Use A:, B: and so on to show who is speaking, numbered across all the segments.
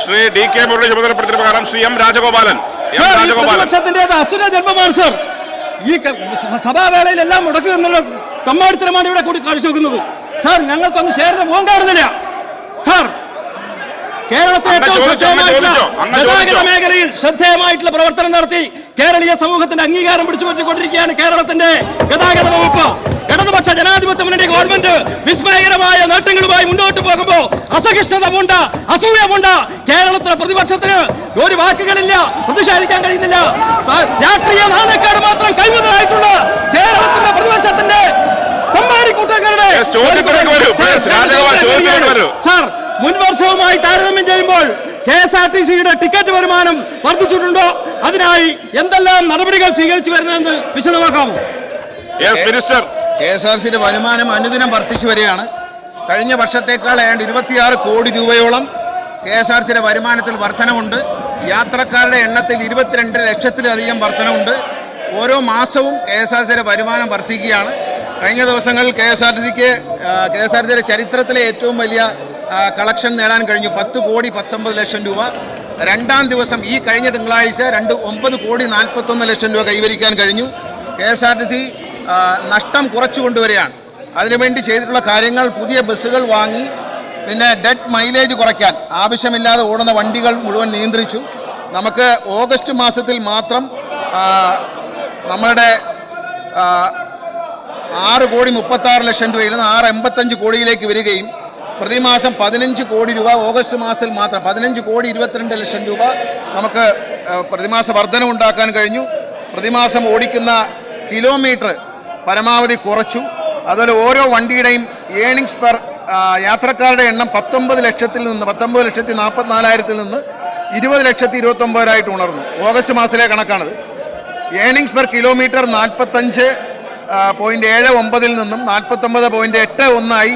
A: Shri D K Murali ചുമതലപ്പെടുത്തിയ പ്രകാരം Shri M Rajagopalan.
B: അസുര ജന്മമാണ് sir. ഈ സഭാവേളയിലെല്ലാം മുടക്കുക എന്നുള്ള തമ്മാടിത്തരമാണ് ഇവിടെ കൂടി കാഴ്ചവെക്കുന്നത്. സാർ, ഞങ്ങൾക്കൊന്നും ചേർന്ന് പോകാൻ കാണുന്നില്ല സാർ. കേരളത്തിലെ ഗതാഗത മേഖലയിൽ ശ്രദ്ധേയമായിട്ടുള്ള പ്രവർത്തനം നടത്തി കേരളീയ സമൂഹത്തിന്റെ അംഗീകാരം പിടിച്ചുപറ്റിക്കൊണ്ടിരിക്കുകയാണ് കേരളത്തിന്റെ ഗതാഗത വകുപ്പ്. ഇടതുപക്ഷ ജനാധിപത്യ മുന്നണി ഗവൺമെന്റ് വിസ്മയകരമായ നേട്ടങ്ങളുമായി മുന്നോട്ട് പോകുമ്പോൾ അസഹിഷ്ണുതമുണ്ട്, അസൂയമുണ്ട്. കേരളത്തിലെ പ്രതിപക്ഷത്തിന് ഒരു വാക്കുകളില്ല, പ്രതിഷേധിക്കാൻ കഴിയുന്നില്ല. രാഷ്ട്രീയ നാണക്കേട് മാത്രം കൈമുതലായിട്ടുള്ള കേരളത്തിന്റെ പ്രതിപക്ഷത്തിന്റെ തമ്മാടിക്കൂട്ടങ്ങളുടെ സാർ, മുൻവർഷവുമായി താരതമ്യം ചെയ്യുമ്പോൾ KSRTCയുടെ ടിക്കറ്റ് വരുമാനം വർദ്ധിച്ചിട്ടുണ്ടോ? അതിനായി എന്തെല്ലാം നടപടികൾ സ്വീകരിച്ചു വരുന്നതെന്ന് വിശദമാക്കാമോ?
C: KSRTCയുടെ വരുമാനം അനുദിനം വർദ്ധിച്ചു വരികയാണ്. കഴിഞ്ഞ വർഷത്തേക്കാൾ ഏതാണ്ട് 26 കോടി രൂപയോളം KSRTCയുടെ വരുമാനത്തിൽ വർധനവുണ്ട്. യാത്രക്കാരുടെ എണ്ണത്തിൽ 22 ലക്ഷത്തിലധികം വർധനവുണ്ട്. ഓരോ മാസവും KSRTCയുടെ വരുമാനം വർദ്ധിക്കുകയാണ്. കഴിഞ്ഞ ദിവസങ്ങളിൽ KSRTCയുടെ ചരിത്രത്തിലെ ഏറ്റവും വലിയ കളക്ഷൻ നേടാൻ കഴിഞ്ഞു. 10 കോടി 19 ലക്ഷം രൂപ. രണ്ടാം ദിവസം ഈ കഴിഞ്ഞ തിങ്കളാഴ്ച 9 കോടി 41 ലക്ഷം രൂപ കൈവരിക്കാൻ കഴിഞ്ഞു. KSRTC നഷ്ടം കുറച്ചു കൊണ്ടുവരികയാണ്. അതിനുവേണ്ടി ചെയ്തിട്ടുള്ള കാര്യങ്ങൾ, പുതിയ ബസ്സുകൾ വാങ്ങി, പിന്നെ ഡെഡ് മൈലേജ് കുറയ്ക്കാൻ ആവശ്യമില്ലാതെ ഓടുന്ന വണ്ടികൾ മുഴുവൻ നിയന്ത്രിച്ചു. നമുക്ക് ഓഗസ്റ്റ് മാസത്തിൽ മാത്രം നമ്മളുടെ 6 കോടി 36 ലക്ഷം രൂപയിൽ നിന്ന് 685 കോടിയിലേക്ക് വരികയും പ്രതിമാസം 15 കോടി രൂപ ഓഗസ്റ്റ് മാസത്തിൽ മാത്രം 15 കോടി 22 ലക്ഷം രൂപ നമുക്ക് പ്രതിമാസ വർധനവുണ്ടാക്കാൻ കഴിഞ്ഞു. പ്രതിമാസം ഓടിക്കുന്ന കിലോമീറ്റർ പരമാവധി കുറച്ചു. അതുപോലെ ഓരോ വണ്ടിയുടെയും ഏണിങ്സ് പെർ യാത്രക്കാരുടെ എണ്ണം 19 ലക്ഷത്തിൽ നിന്ന് 19,44,000 നിന്ന് 20,29,000 ഉണർന്നു. ഓഗസ്റ്റ് മാസത്തിലെ കണക്കാണത്. ഏണിങ്സ് പെർ കിലോമീറ്റർ 45.79 നിന്നും 49.81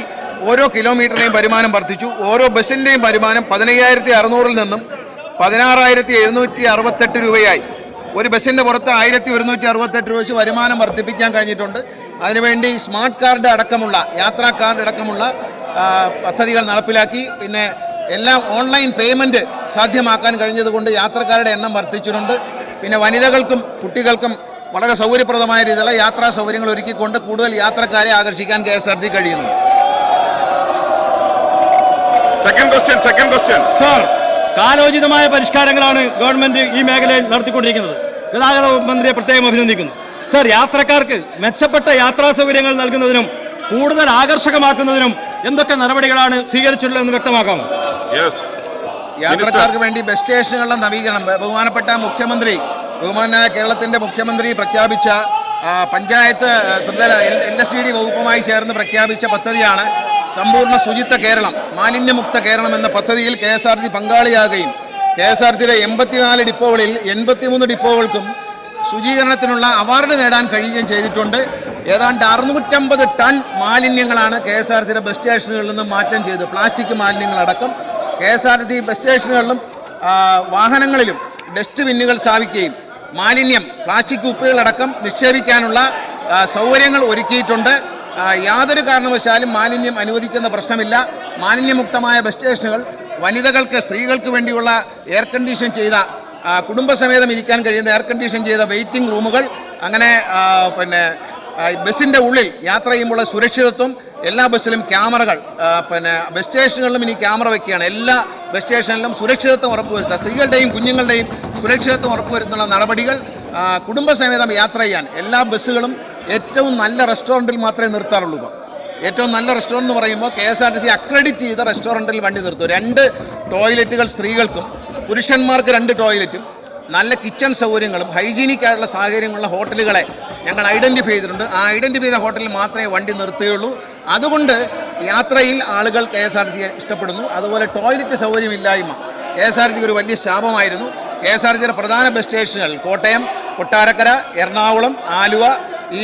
C: ഓരോ കിലോമീറ്ററിൻ്റെയും വരുമാനം വർദ്ധിച്ചു. ഓരോ ബസ്സിൻ്റെയും വരുമാനം 15,600 നിന്നും 16,768 രൂപയായി. ഒരു ബസ്സിൻ്റെ പുറത്ത് 1,168 രൂപ വെച്ച് വരുമാനം വർദ്ധിപ്പിക്കാൻ കഴിഞ്ഞിട്ടുണ്ട്. അതിനുവേണ്ടി സ്മാർട്ട് കാർഡ് അടക്കമുള്ള യാത്രാ കാർഡ് അടക്കമുള്ള പദ്ധതികൾ നടപ്പിലാക്കി. പിന്നെ എല്ലാം ഓൺലൈൻ പേയ്മെൻറ്റ് സാധ്യമാക്കാൻ കഴിഞ്ഞതുകൊണ്ട് യാത്രക്കാരുടെ എണ്ണം വർദ്ധിച്ചിട്ടുണ്ട്. പിന്നെ വനിതകൾക്കും കുട്ടികൾക്കും വളരെ സൗകര്യപ്രദമായ രീതിയിലുള്ള യാത്രാ സൗകര്യങ്ങൾ ഒരുക്കിക്കൊണ്ട് കൂടുതൽ യാത്രക്കാരെ ആകർഷിക്കാൻ KSRTC കഴിയുന്നു.
A: സെക്കൻഡ് ക്വസ്റ്റ്യൻ
B: സാർ, കാലോചിതമായ പരിഷ്കാരങ്ങളാണ് ഗവൺമെന്റ് ഈ മേഖലയിൽ നടത്തിക്കൊണ്ടിരിക്കുന്നത്. ഗതാഗത മന്ത്രിയെ പ്രത്യേകം അഭിനന്ദിക്കുന്നു. സർ, യാത്രക്കാർക്ക് മെച്ചപ്പെട്ട യാത്രാ സൗകര്യങ്ങൾ നൽകുന്നതിനും കൂടുതൽ ആകർഷകമാക്കുന്നതിനും എന്തൊക്കെ നടപടികളാണ് സ്വീകരിച്ചിട്ടുള്ളതെന്ന് വ്യക്തമാക്കാമോ?
C: യാത്രക്കാർക്ക് വേണ്ടി ബസ് സ്റ്റേഷനുകളുടെ നവീകരണം ബഹുമാനായ കേരളത്തിൻ്റെ മുഖ്യമന്ത്രി പ്രഖ്യാപിച്ച പഞ്ചായത്ത് ത്രിതല LSTD വകുപ്പുമായി ചേർന്ന് പ്രഖ്യാപിച്ച പദ്ധതിയാണ് സമ്പൂർണ്ണ ശുചിത്വ കേരളം, മാലിന്യമുക്ത കേരളം എന്ന പദ്ധതിയിൽ KSRTC പങ്കാളിയാകുകയും KSRTCയുടെ 84 ഡിപ്പോകളിൽ 83 ഡിപ്പോകൾക്കും ശുചീകരണത്തിനുള്ള അവാർഡ് നേടാൻ കഴിയുകയും ചെയ്തിട്ടുണ്ട്. ഏതാണ്ട് 650 ടൺ മാലിന്യങ്ങളാണ് KSRTCയുടെ ബസ് സ്റ്റേഷനുകളിൽ നിന്ന് മാറ്റം ചെയ്ത്, പ്ലാസ്റ്റിക് മാലിന്യങ്ങളടക്കം. KSRTC ബസ് സ്റ്റേഷനുകളിലും വാഹനങ്ങളിലും ഡസ്റ്റ് ബിന്നുകൾ സ്ഥാപിക്കുകയും മാലിന്യം പ്ലാസ്റ്റിക് കുപ്പികളടക്കം നിക്ഷേപിക്കാനുള്ള സൗകര്യങ്ങൾ ഒരുക്കിയിട്ടുണ്ട്. യാതൊരു കാരണവശാലും മാലിന്യം അനുവദിക്കുന്ന പ്രശ്നമില്ല. മാലിന്യമുക്തമായ ബസ് സ്റ്റേഷനുകൾ, വനിതകൾക്ക് സ്ത്രീകൾക്ക് വേണ്ടിയുള്ള എയർ കണ്ടീഷൻ ചെയ്ത കുടുംബസമേതം ഇരിക്കാൻ കഴിയുന്ന എയർ കണ്ടീഷൻ ചെയ്ത വെയിറ്റിംഗ് റൂമുകൾ, അങ്ങനെ പിന്നെ ബസ്സിൻ്റെ ഉള്ളിൽ യാത്ര ചെയ്യുമ്പോഴുള്ള സുരക്ഷിതത്വം, എല്ലാ ബസ്സിലും ക്യാമറകൾ, പിന്നെ ബസ് സ്റ്റേഷനുകളിലും ഇനി ക്യാമറ വയ്ക്കുകയാണ്. എല്ലാ ബസ് സ്റ്റേഷനിലും സുരക്ഷിതത്വം ഉറപ്പുവരുത്തുക, സ്ത്രീകളുടെയും കുഞ്ഞുങ്ങളുടെയും സുരക്ഷിതത്വം ഉറപ്പുവരുത്തുന്ന നടപടികൾ. കുടുംബസമേതം യാത്ര ചെയ്യാൻ എല്ലാ ബസ്സുകളും ഏറ്റവും നല്ല റെസ്റ്റോറൻറ്റിൽ മാത്രമേ നിർത്താറുള്ളൂ. ഏറ്റവും നല്ല റെസ്റ്റോറൻറ്റ് എന്ന് പറയുമ്പോൾ KSRTC അക്രഡിറ്റ് ചെയ്ത റെസ്റ്റോറൻറ്റിൽ വണ്ടി നിർത്തും. 2 ടോയ്ലറ്റുകൾ സ്ത്രീകൾക്കും പുരുഷന്മാർക്ക് 2 ടോയ്ലറ്റും നല്ല കിച്ചൺ സൗകര്യങ്ങളും ഹൈജീനിക് ആയിട്ടുള്ള സാഹചര്യങ്ങളുള്ള ഹോട്ടലുകളെ ഞങ്ങൾ ഐഡൻറ്റിഫൈ ചെയ്തിട്ടുണ്ട്. ആ ഐഡൻറ്റിഫൈ ചെയ്ത ഹോട്ടലിൽ മാത്രമേ വണ്ടി നിർത്തുകയുള്ളൂ. അതുകൊണ്ട് യാത്രയിൽ ആളുകൾ KSRTC ഇഷ്ടപ്പെടുന്നു. അതുപോലെ ടോയ്ലറ്റ് സൗകര്യമില്ലായ്മ KSRTCക്ക് ഒരു വലിയ ശാപമായിരുന്നു. KSRTCയുടെ പ്രധാന ബസ് സ്റ്റേഷനുകൾ കോട്ടയം, കൊട്ടാരക്കര, എറണാകുളം, ആലുവ, ഈ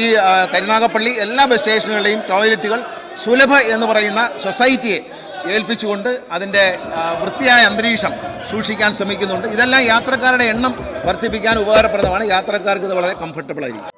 C: കരുനാഗപ്പള്ളി എല്ലാ ബസ് സ്റ്റേഷനുകളുടെയും ടോയ്ലറ്റുകൾ സുലഭ എന്ന് പറയുന്ന സൊസൈറ്റിയെ ഏൽപ്പിച്ചുകൊണ്ട് അതിൻ്റെ വൃത്തിയായ അന്തരീക്ഷം സൂക്ഷിക്കാൻ ശ്രമിക്കുന്നുണ്ട്. ഇതെല്ലാം യാത്രക്കാരുടെ എണ്ണം വർദ്ധിപ്പിക്കാൻ ഉപകാരപ്രദമാണ്. യാത്രക്കാർക്ക് ഇത് വളരെ കംഫർട്ടബിൾ ആയിരിക്കും.